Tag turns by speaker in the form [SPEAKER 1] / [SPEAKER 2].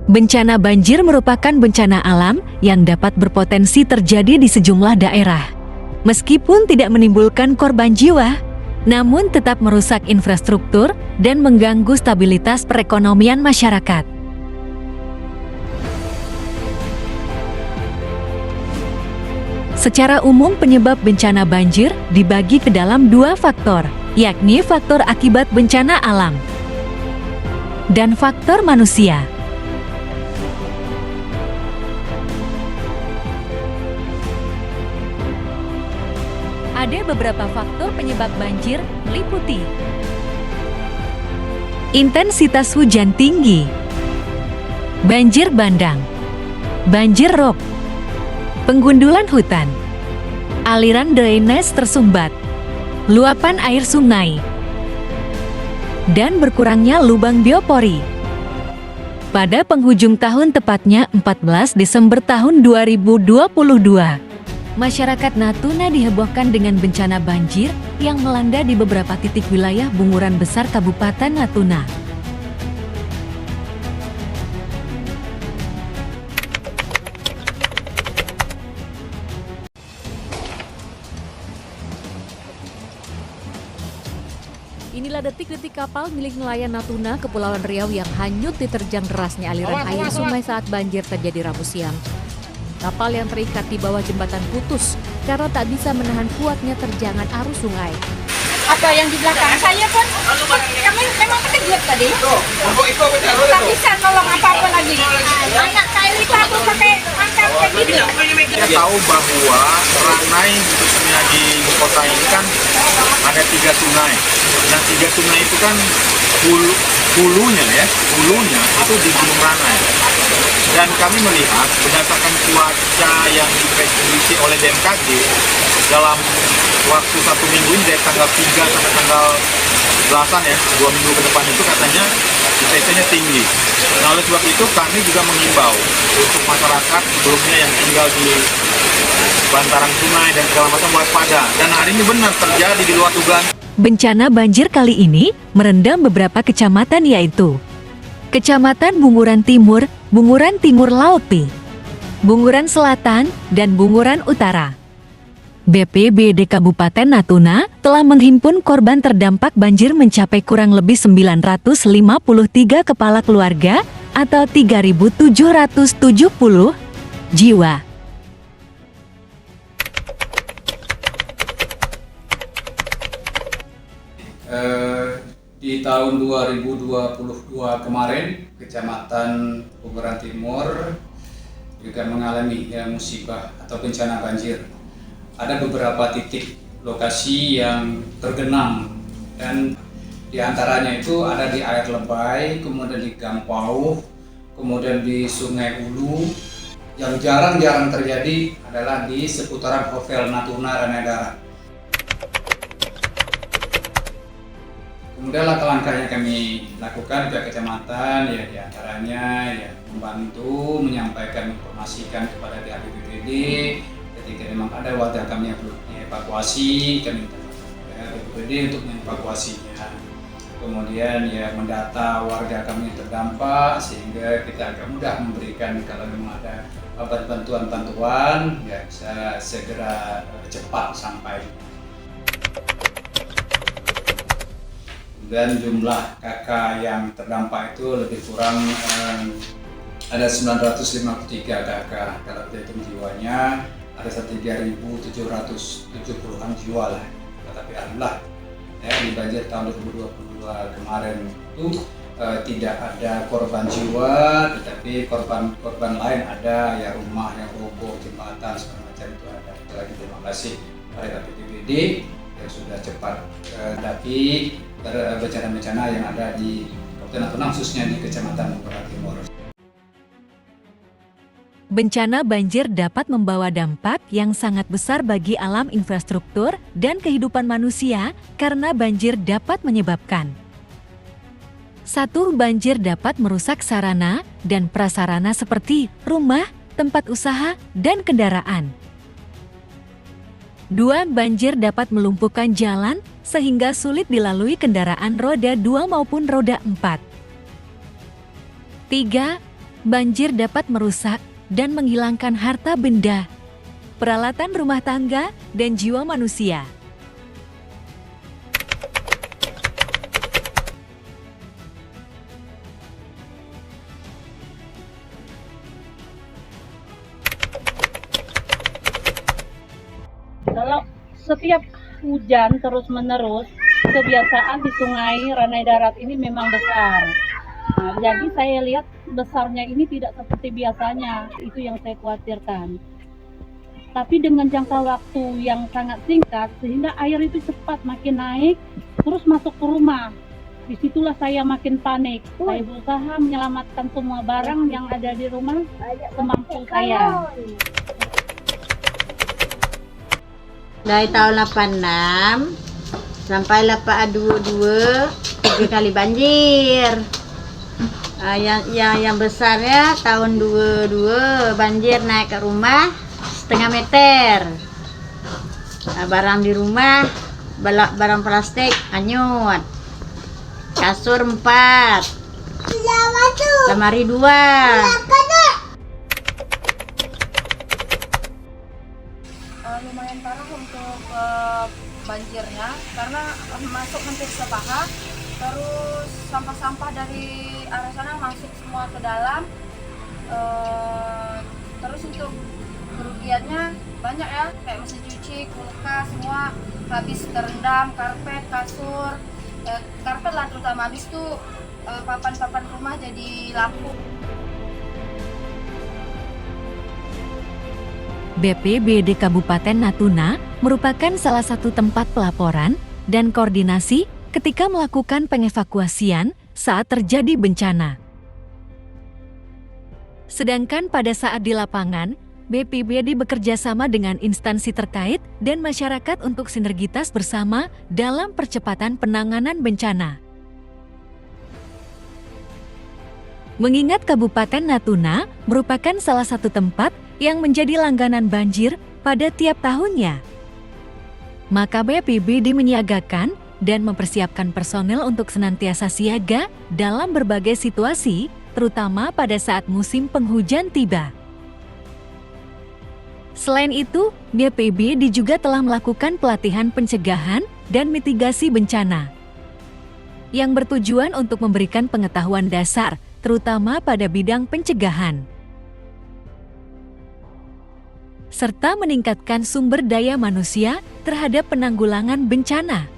[SPEAKER 1] Bencana banjir merupakan bencana alam yang dapat berpotensi terjadi di sejumlah daerah. Meskipun tidak menimbulkan korban jiwa, namun tetap merusak infrastruktur dan mengganggu stabilitas perekonomian masyarakat. Secara umum penyebab bencana banjir dibagi ke dalam dua faktor, yakni faktor akibat bencana alam dan faktor manusia. Ada beberapa faktor penyebab banjir, meliputi intensitas hujan tinggi, banjir bandang, banjir rob, penggundulan hutan, aliran drainase tersumbat, luapan air sungai, dan berkurangnya lubang biopori. Pada penghujung tahun, tepatnya 14 Desember tahun 2022, masyarakat Natuna dihebohkan dengan bencana banjir yang melanda di beberapa titik wilayah Bunguran Besar Kabupaten Natuna. Inilah detik-detik kapal milik nelayan Natuna, Kepulauan Riau yang hanyut diterjang derasnya aliran air sungai saat banjir terjadi Rabu siang. Kapal yang terikat di bawah jembatan putus karena tak bisa menahan kuatnya terjangan arus sungai.
[SPEAKER 2] Apa yang di belakang saya pun, kami memang terkejut tadi. Tak bisa nolong apa-apa lagi. Anak saya takut pakai angkat kayak gini.
[SPEAKER 3] Kita tahu bahwa Ranai khususnya di kota ini kan ada 3 sungai. Nah 3 sungai itu kan hulunya itu di Gunung Ranai. Dan kami melihat berdasarkan cuaca yang diprediksi oleh BMKG dalam waktu 1 minggu ini dari tanggal 3 sampai tanggal 8 ya, 2 minggu ke depan itu katanya IPC-nya tinggi. Nah oleh sebab itu kami juga mengimbau untuk masyarakat sebelumnya yang tinggal di bantaran sungai dan segala macam waspada. Dan hari ini benar terjadi di luar dugaan.
[SPEAKER 1] Bencana banjir kali ini merendam beberapa kecamatan, yaitu Kecamatan Bunguran Timur, Bunguran Timur Laut, Bunguran Selatan, dan Bunguran Utara. BPBD Kabupaten Natuna telah menghimpun korban terdampak banjir mencapai kurang lebih 953 kepala keluarga atau 3.770 jiwa.
[SPEAKER 4] Di tahun 2022 kemarin, Kecamatan Bunguran Timur juga mengalami musibah atau bencana banjir. Ada beberapa titik lokasi yang tergenang dan diantaranya itu ada di Air Lebay, kemudian di Gampau, kemudian di Sungai Ulu. Yang jarang-jarang terjadi adalah di seputaran Hotel Natuna Ranai Darat. Kemudian langkah-langkah yang kami lakukan pihak kecamatan ya diantaranya ya membantu menyampaikan informasikan kepada pihak BPBD ketika memang ada warga kami yang perlu dievakuasi, kami minta kepada BPBD untuk mengevakuasinya. Kemudian ya mendata warga kami yang terdampak sehingga kita agak mudah memberikan kalau memang ada bantuan-bantuan ya bisa segera cepat sampai. Dan jumlah kakak yang terdampak itu lebih kurang ada 953 kakak. Kalau kita hitung jiwanya ada 3.770-an jiwa lah. Tetapi alhamdulillah ya, di banjir tahun 2022 kemarin itu tidak ada korban jiwa, tetapi korban lain ada ya, rumah yang roboh, jembatan segala macam itu ada. Lagi terima kasih pada BPBD yang sudah cepat menghadapi bencana-bencana yang ada di Kabupaten Natuna, khususnya di Kecamatan Bungkuran Timur.
[SPEAKER 1] Bencana banjir dapat membawa dampak yang sangat besar bagi alam infrastruktur dan kehidupan manusia karena banjir dapat menyebabkan 1. Banjir dapat merusak sarana dan prasarana seperti rumah, tempat usaha, dan kendaraan. 2. Banjir dapat melumpuhkan jalan sehingga sulit dilalui kendaraan roda 2 maupun roda 4. 3. Banjir dapat merusak dan menghilangkan harta benda, peralatan rumah tangga, dan jiwa manusia.
[SPEAKER 5] Kalau setiap hujan terus-menerus, kebiasaan di Sungai Ranai Darat ini memang besar. Nah, jadi saya lihat besarnya ini tidak seperti biasanya, itu yang saya khawatirkan. Tapi dengan jangka waktu yang sangat singkat, sehingga air itu cepat makin naik, terus masuk ke rumah. Disitulah saya makin panik. Saya berusaha menyelamatkan semua barang yang ada di rumah semampu saya.
[SPEAKER 6] Dari tahun 86 sampai 22 3 kali banjir. Yang besarnya tahun 22 banjir naik ke rumah setengah meter. Barang di rumah, barang plastik hanyut. Kasur 4. Lemari 2.
[SPEAKER 2] Lumayan parah untuk banjirnya karena masuk hampir sepaha, terus sampah-sampah dari arah sana masuk semua ke dalam, terus untuk kerugiannya banyak ya, kayak mesin cuci, kulkas, semua habis terendam, karpet, kasur, karpet lah terutama, habis itu papan-papan rumah jadi lapuk.
[SPEAKER 1] BPBD Kabupaten Natuna merupakan salah satu tempat pelaporan dan koordinasi ketika melakukan pengevakuasian saat terjadi bencana. Sedangkan pada saat di lapangan, BPBD bekerja sama dengan instansi terkait dan masyarakat untuk sinergitas bersama dalam percepatan penanganan bencana. Mengingat Kabupaten Natuna merupakan salah satu tempat yang menjadi langganan banjir pada tiap tahunnya, maka BPBD menyiagakan dan mempersiapkan personel untuk senantiasa siaga dalam berbagai situasi, terutama pada saat musim penghujan tiba. Selain itu, BPBD juga telah melakukan pelatihan pencegahan dan mitigasi bencana yang bertujuan untuk memberikan pengetahuan dasar, terutama pada bidang pencegahan, serta meningkatkan sumber daya manusia terhadap penanggulangan bencana.